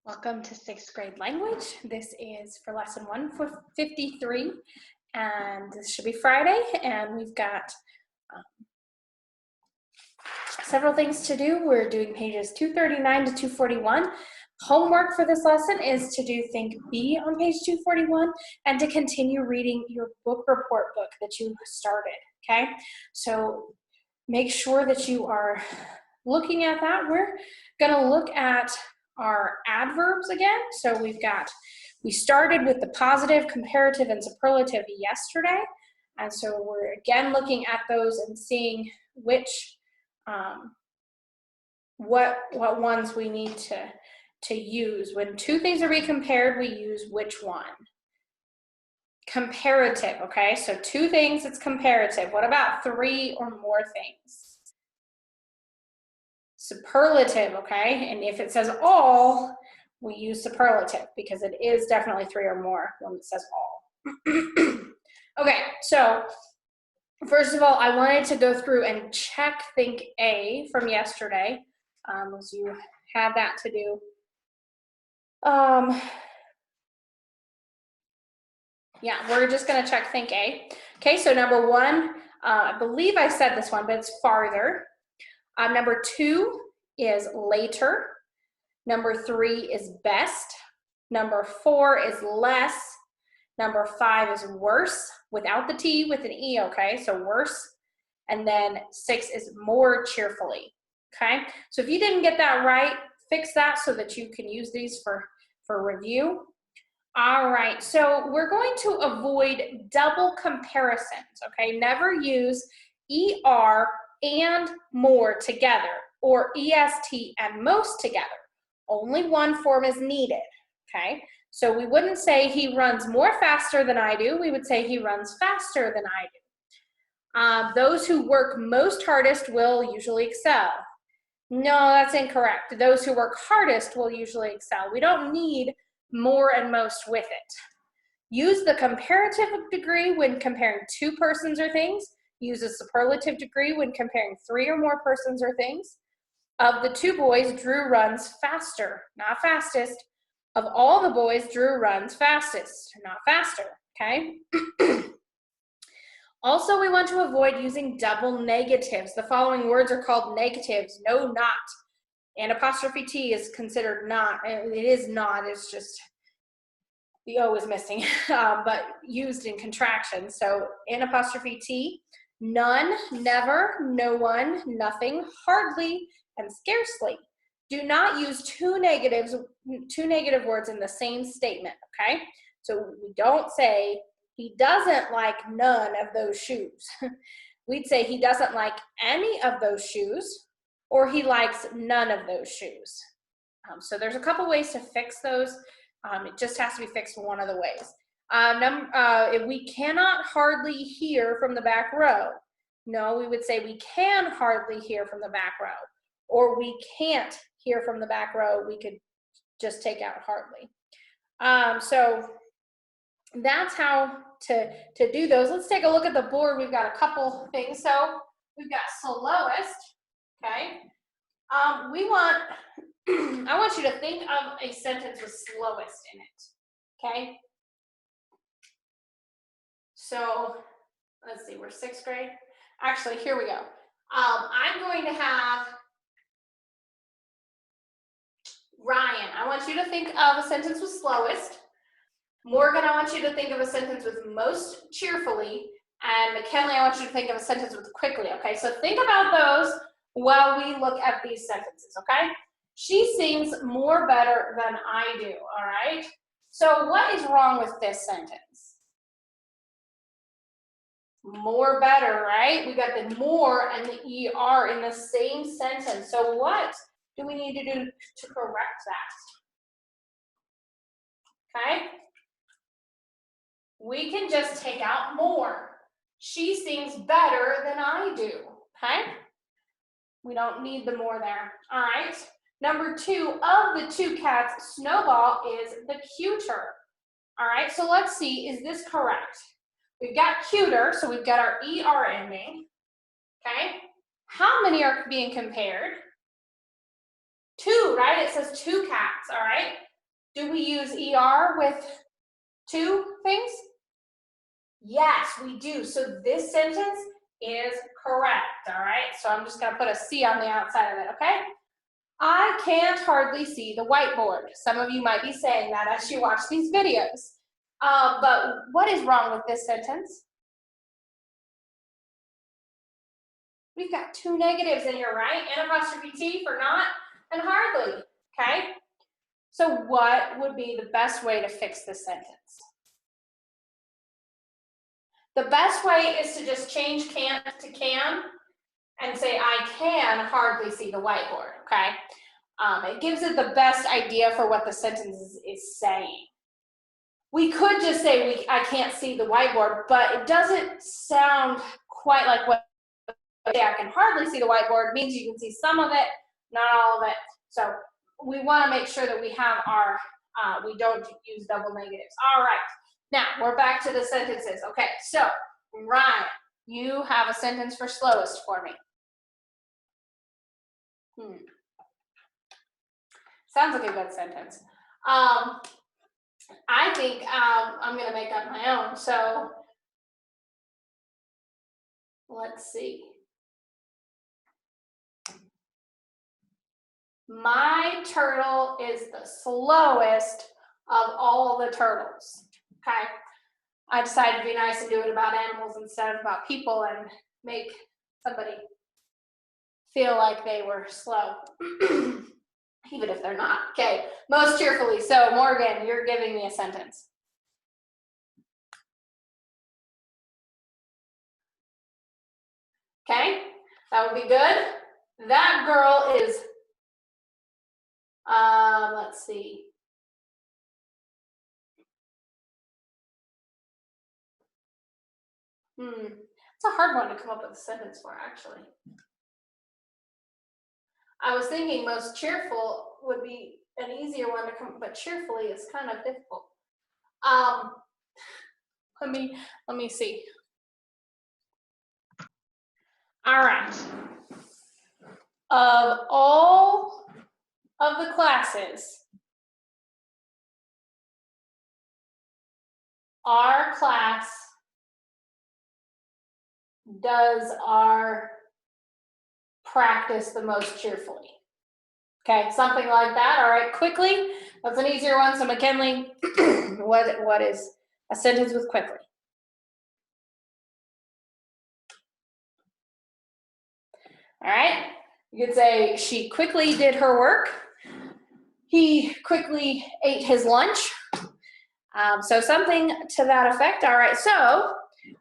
Welcome to 6th grade language. This is for lesson 153, and this should be Friday, and we've got several things to do. We're doing pages 239 to 241. Homework for this lesson is to do Think B on page 241 and to continue reading your book report book that you started, okay? So make sure that you are looking at that. We're gonna look at our adverbs again. So we started with the positive, comparative, and superlative yesterday. And so we're again looking at those and seeing which, what ones we need to use. When two things are being compared, we use which one? Comparative, okay? So two things, it's comparative. What about three or more things? Superlative, okay? And if it says all, we use superlative because it is definitely three or more when it says all. Okay, so first of all, I wanted to go through and check Think A from yesterday, as you had that to do. Yeah, we're just gonna check Think A. Okay, so number one, I believe I said this one, but it's farther. Number two is later. Number three is best. Number four is less. Number five is worse, without the T, with an E, okay? So worse. And then six is more cheerfully, okay? So if you didn't get that right, fix that so that you can use these for review. All right, so we're going to avoid double comparisons, okay? Never use ER and more together, or EST and most together. Only one form is needed, okay? So we wouldn't say he runs more faster than I do. We would say he runs faster than I do. Those who work most hardest will usually excel. No, that's incorrect. Those who work hardest will usually excel. We don't need more and most with it. Use the comparative degree when comparing two persons or things. Use a superlative degree when comparing three or more persons or things. Of the two boys, Drew runs faster, not fastest. Of all the boys, Drew runs fastest, not faster, okay? Also, we want to avoid using double negatives. The following words are called negatives. No, not. And apostrophe T is considered not. It is not, it's just the O is missing, but used in contraction. So in apostrophe T, none, never, no one, nothing, hardly, and scarcely. Do not use two negative words in the same statement, okay? So we don't say, he doesn't like none of those shoes. We'd say he doesn't like any of those shoes, or he likes none of those shoes. So there's a couple ways to fix those. It just has to be fixed one of the ways. If we cannot hardly hear from the back row. No, we would say we can hardly hear from the back row. Or we can't hear from the back row. We could just take out hardly. So that's how to do those. Let's take a look at the board. We've got a couple things. So we've got slowest, okay? I want you to think of a sentence with slowest in it, okay? So let's see, we're 6th grade. Actually, here we go. I'm going to have Ryan. I want you to think of a sentence with slowest. Morgan, I want you to think of a sentence with most cheerfully. And McKinley, I want you to think of a sentence with quickly, okay? So think about those while we look at these sentences, okay? She sings more better than I do, all right? So what is wrong with this sentence? More better, right? We got the more and the ER in the same sentence. So what do we need to do to correct that? Okay? We can just take out more. She sings better than I do, okay? We don't need the more there, all right? Number two, of the two cats, Snowball is the cuter. All right, so let's see, is this correct? We've got cuter, so we've got our ER ending, okay? How many are being compared? Two, right? It says two cats, all right? Do we use ER with two things? Yes, we do. So this sentence is correct, all right? So I'm just gonna put a C on the outside of it, okay? I can't hardly see the whiteboard. Some of you might be saying that as you watch these videos. But what is wrong with this sentence? We've got two negatives in here, right? An apostrophe T for not and hardly, okay? So what would be the best way to fix this sentence? The best way is to just change can't to can and say I can hardly see the whiteboard, okay? It gives it the best idea for what the sentence is saying. We could just say I can't see the whiteboard, but it doesn't sound quite like what I can hardly see the whiteboard means you can see some of it, not all of it. So we want to make sure that we have our, we don't use double negatives. All right, now we're back to the sentences. Okay, so Ryan, you have a sentence for slowest for me. Sounds like a good sentence. I think I'm going to make up my own. So let's see. My turtle is the slowest of all the turtles. Okay. I decided to be nice and do it about animals instead of about people and make somebody feel like they were slow. Even if they're not. Okay, most cheerfully. So Morgan, you're giving me a sentence. Okay, that would be good. That girl is, let's see. It's a hard one to come up with a sentence for, actually. I was thinking most cheerful would be an easier one to come, but cheerfully is kind of difficult. Let me see. All right. Of all of the classes, our class does our practice the most cheerfully. Okay, something like that. All right, quickly. That's an easier one. So McKinley, what is a sentence with quickly? All right, you could say she quickly did her work. He quickly ate his lunch. So something to that effect. All right, so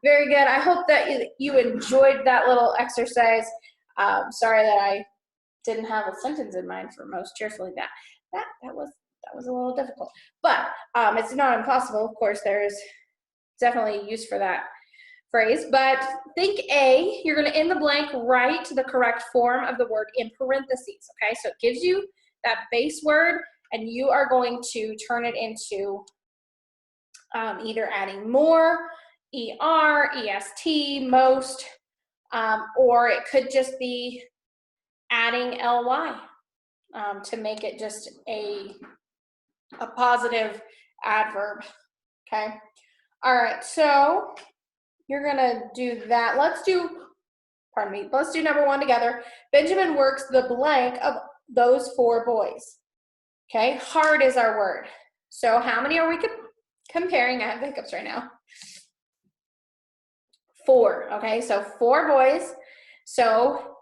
very good. I hope that you enjoyed that little exercise. Sorry that I didn't have a sentence in mind for most cheerfully. That was a little difficult, but it's not impossible. Of course, there's definitely use for that phrase. But think A. You're going to in the blank write the correct form of the word in parentheses. Okay, so it gives you that base word, and you are going to turn it into either adding more, ER, EST, most, or it could just be adding LY to make it just a positive adverb, okay? All right, so you're gonna do that. Let's do number one together. Benjamin works the blank of those 4 boys, okay? Hard is our word. So how many are we comparing? I have hiccups right now. 4, okay? So 4 boys. So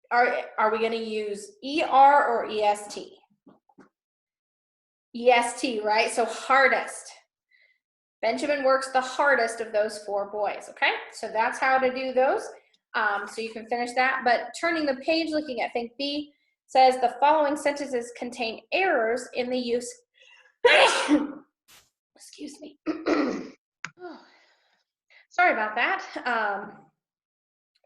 are we going to use ER or EST? EST, right? So hardest. Benjamin works the hardest of those 4 boys, okay? So that's how to do those. So you can finish that. But turning the page, looking at Think B, says the following sentences contain errors in the use. Excuse me. Sorry about that.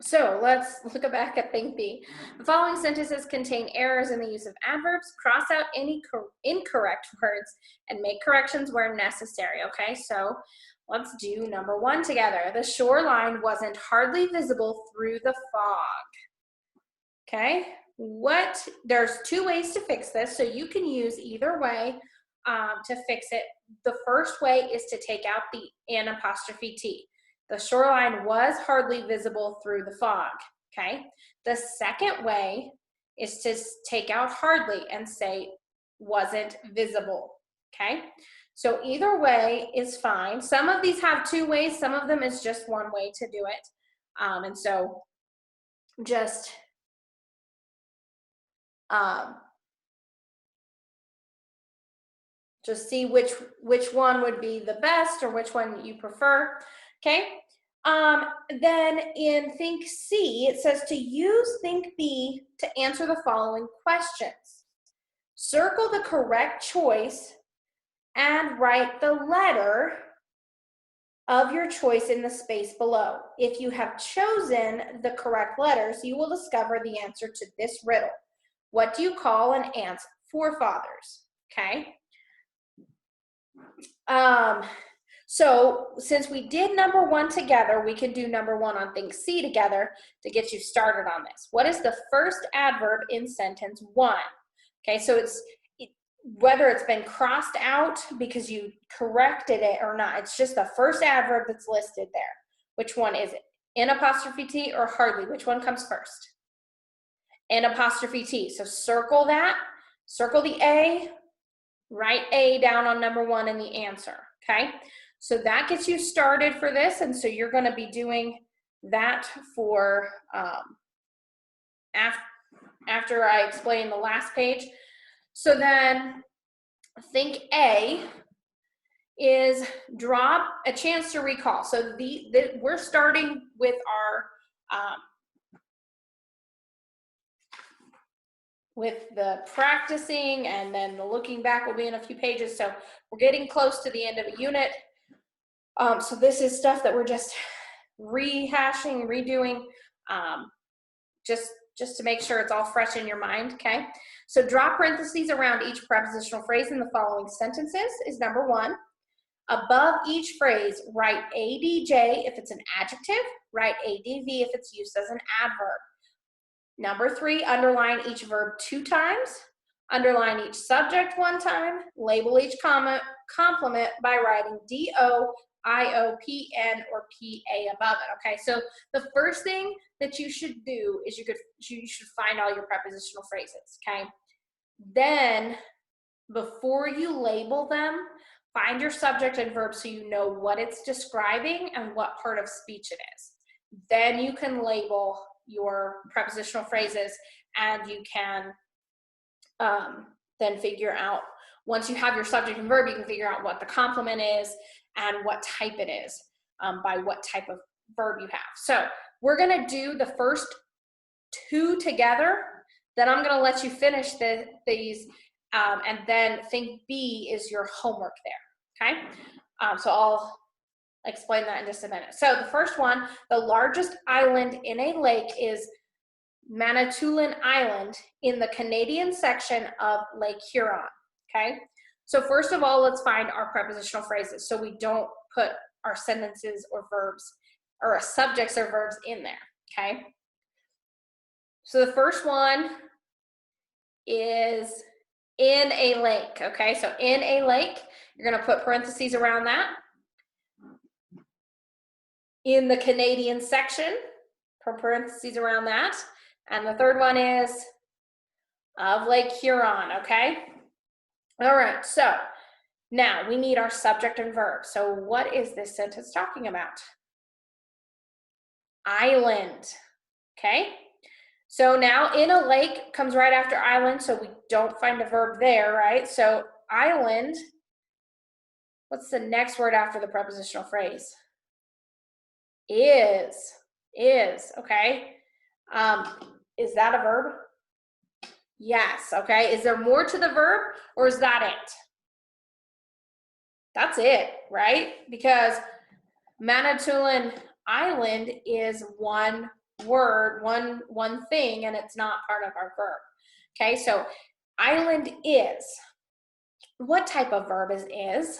So let's look back at Think B. The following sentences contain errors in the use of adverbs. Cross out any incorrect words and make corrections where necessary, okay? So let's do number 1 together. The shoreline wasn't hardly visible through the fog. Okay, there's 2 ways to fix this, so you can use either way. to fix it. The first way is to take out the N apostrophe T. The shoreline was hardly visible through the fog, okay? The second way is to take out hardly and say wasn't visible, okay? So either way is fine. Some of these have two ways, some of them is just one way to do it. And so just see which one would be the best or which one you prefer, okay? Then in Think C, it says to use Think B to answer the following questions. Circle the correct choice and write the letter of your choice in the space below. If you have chosen the correct letters, you will discover the answer to this riddle. What do you call an ant's forefathers? Okay. So since we did number one together, we can do number one on Think C together to get you started on this. What is the first adverb in sentence one? Okay, so whether it's been crossed out because you corrected it or not, it's just the first adverb that's listed there. Which one is it? N apostrophe T or hardly? Which one comes first? N apostrophe T. So circle that, circle the A, write A down on number one in the answer, okay? So that gets you started for this, and so you're gonna be doing that for, after I explain the last page. So then, Think A is draw a chance to recall. So we're starting with our, with the practicing, and then the looking back will be in a few pages. So we're getting close to the end of a unit. So this is stuff that we're just rehashing, redoing, just to make sure it's all fresh in your mind, okay? So draw parentheses around each prepositional phrase in the following sentences is number one. Above each phrase, write ADJ if it's an adjective, write ADV if it's used as an adverb. Number three, underline each verb 2 times, underline each subject 1 time, label each complement by writing DO, IOPN, or PA above it, okay? So the first thing that you should do is you should find all your prepositional phrases, okay? Then, before you label them, find your subject and verb so you know what it's describing and what part of speech it is. Then you can label your prepositional phrases, and you can then figure out, once you have your subject and verb, you can figure out what the complement is and what type it is by what type of verb you have. So we're gonna do the first 2 together, then I'm gonna let you finish these, and then Think B is your homework there, okay? So I'll explain that in just a minute. So the first one, the largest island in a lake is Manitoulin Island in the Canadian section of Lake Huron, okay? So first of all, let's find our prepositional phrases so we don't put our sentences or verbs or subjects or verbs in there, okay? So the first one is in a lake, okay? So in a lake, you're gonna put parentheses around that. In the Canadian section, put parentheses around that. And the third one is of Lake Huron, okay? All right, so now we need our subject and verb. So what is this sentence talking about? Island, okay? So now in a lake comes right after island, so we don't find a verb there, right? So island, what's the next word after the prepositional phrase? Is, okay? Is that a verb? Yes, okay. Is there more to the verb, or is that it? That's it, right? Because Manitoulin Island is one word, one thing, and it's not part of our verb. Okay, so island is. What type of verb is?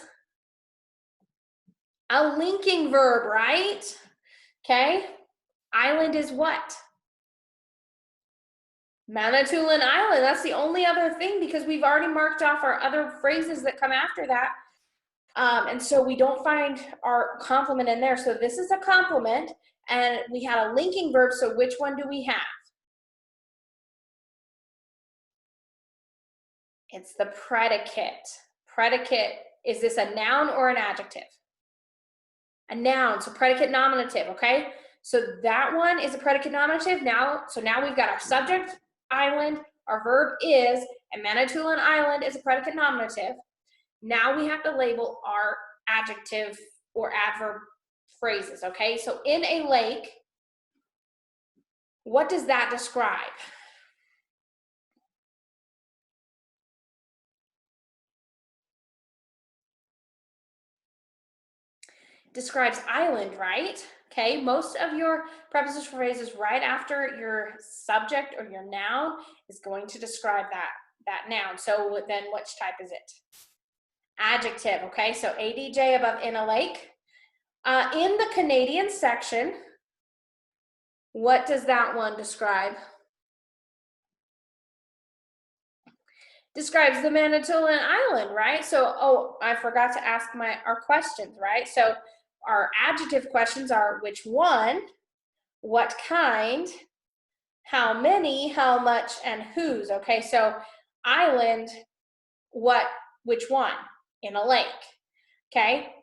A linking verb, right? Okay, island is what? Manitoulin Island, that's the only other thing because we've already marked off our other phrases that come after that. And so we don't find our complement in there. So this is a complement, and we had a linking verb, so which one do we have? It's the predicate. Predicate, is this a noun or an adjective? A noun, so predicate nominative, okay? So that one is a predicate nominative. Now we've got our subject, island, our verb is, and Manitoulin Island is a predicate nominative. Now we have to label our adjective or adverb phrases, okay? So in a lake, what does that describe? Describes island, right? Okay, most of your prepositional phrases right after your subject or your noun is going to describe that noun. So then which type is it? Adjective, okay? So ADJ above in a lake. In the Canadian section, what does that one describe? Describes the Manitoulin Island, right? So, oh, I forgot to ask our questions, right? So our adjective questions are which one, what kind, how many, how much, and whose, okay? So island, which one? In a lake, okay?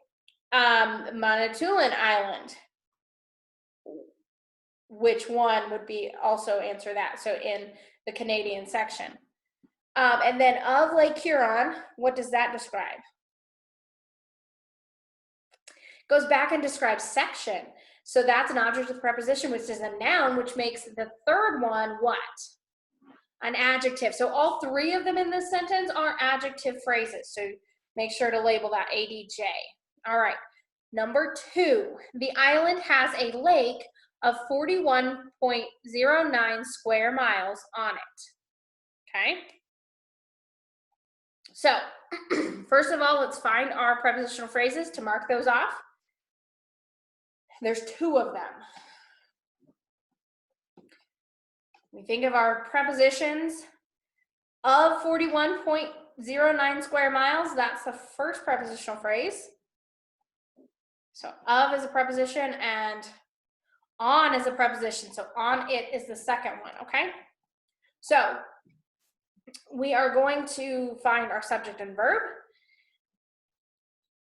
Manitoulin Island, which one would be also answer that? So in the Canadian section. And then of Lake Huron, what does that describe? Goes back and describes section. So that's an object with preposition, which is a noun, which makes the third one what? An adjective. So all three of them in this sentence are adjective phrases. So make sure to label that ADJ. All right. Number 2, the island has a lake of 41.09 square miles on it. Okay. So first of all, let's find our prepositional phrases to mark those off. There's 2 of them. We think of our prepositions of 41.09 square miles. That's the first prepositional phrase. So of is a preposition and on is a preposition. So on it is the second one, okay? So we are going to find our subject and verb.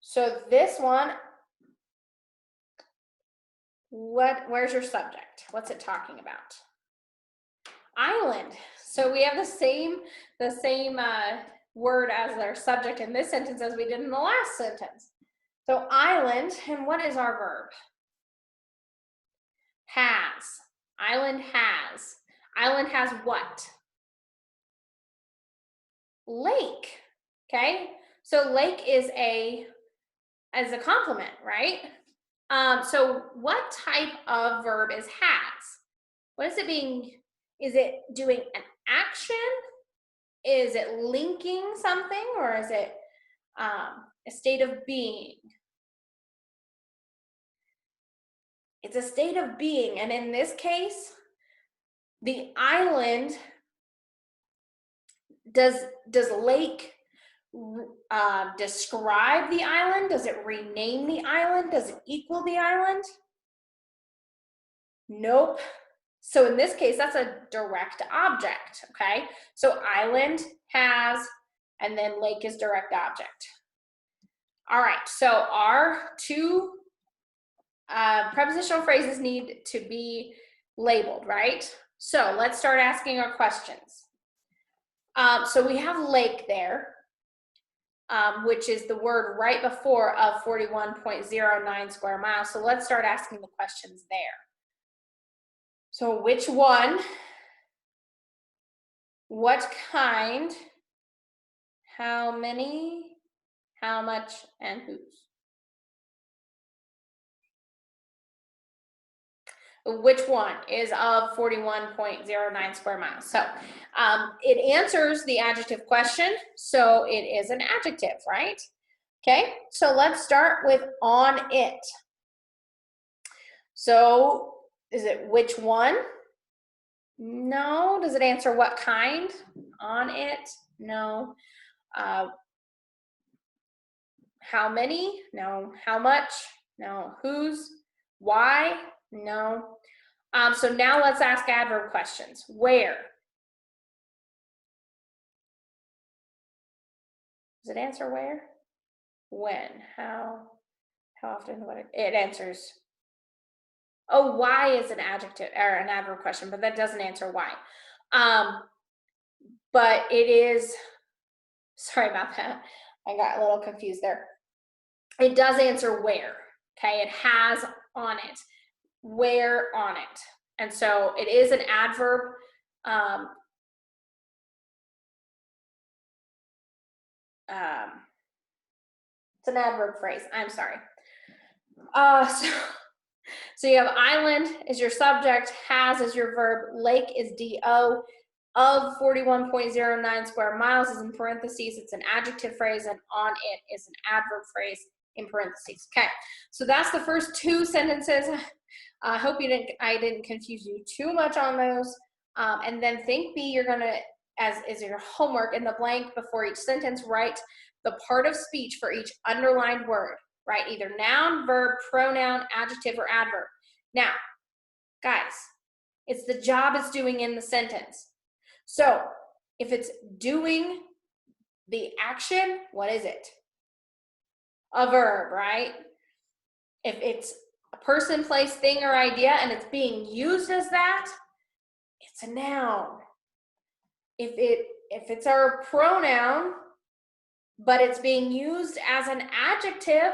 So this one, where's your subject? What's it talking about? Island. So we have the same word as our subject in this sentence as we did in the last sentence. So island, and what is our verb? Has. Island has. Island has what? Lake. Okay? So lake is a complement, right? So what type of verb is has? What is it being? Is it doing an action? Is it linking something, or is it a state of being? It's a state of being, and in this case, the island, does lake describe the island? Does it rename the island? Does it equal the island? Nope. So in this case, that's a direct object, okay? So island has, and then lake is direct object. All right, so our 2 prepositional phrases need to be labeled, right? So let's start asking our questions. So we have lake there, which is the word right before of 41.09 square miles. So let's start asking the questions there. So which one, what kind, how many, how much, and whose? Which one is of 41.09 square miles? So it answers the adjective question, so it is an adjective, right? Okay, so let's start with on it. So is it which one? No. Does it answer what kind? On it? No. How many? No. How much? No. Whose? Why? No. So now let's ask adverb questions. Where? Does it answer where? When? How often? What? It answers. Oh, why is an adjective or an adverb question, but that doesn't answer why. But it is, sorry about that. I got a little confused there. It does answer where, okay? It has on it, where on it. And so it is an adverb. It's an adverb phrase. I'm sorry. So you have island is your subject, has is your verb, lake is DO, of 41.09 square miles is in parentheses. It's an adjective phrase, and on it is an adverb phrase in parentheses. Okay, so that's the first two sentences. I hope I didn't confuse you too much on those. And then think B, you're gonna, as is your homework, in the blank before each sentence, write the part of speech for each underlined word, right? Either noun, verb, pronoun, adjective, or adverb. Now, guys, it's the job it's doing in the sentence. So if it's doing the action, what is it? A verb, right? If it's a person, place, thing, or idea, and it's being used as that, it's a noun. If it's our pronoun, but it's being used as an adjective,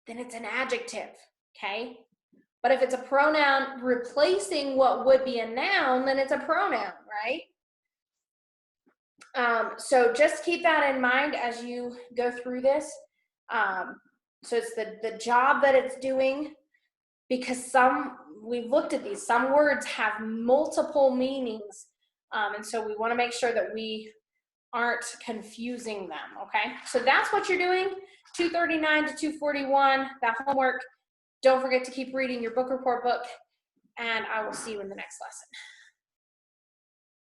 then it's an adjective, okay? But if it's a pronoun replacing what would be a noun, then it's a pronoun, right? So just keep that in mind as you go through this. So it's the job that it's doing, because we've looked at these, some words have multiple meanings. And so we want to make sure that we aren't confusing them, okay? So that's what you're doing, 239 to 241, that homework. Don't forget to keep reading your book report book, and I will see you in the next lesson.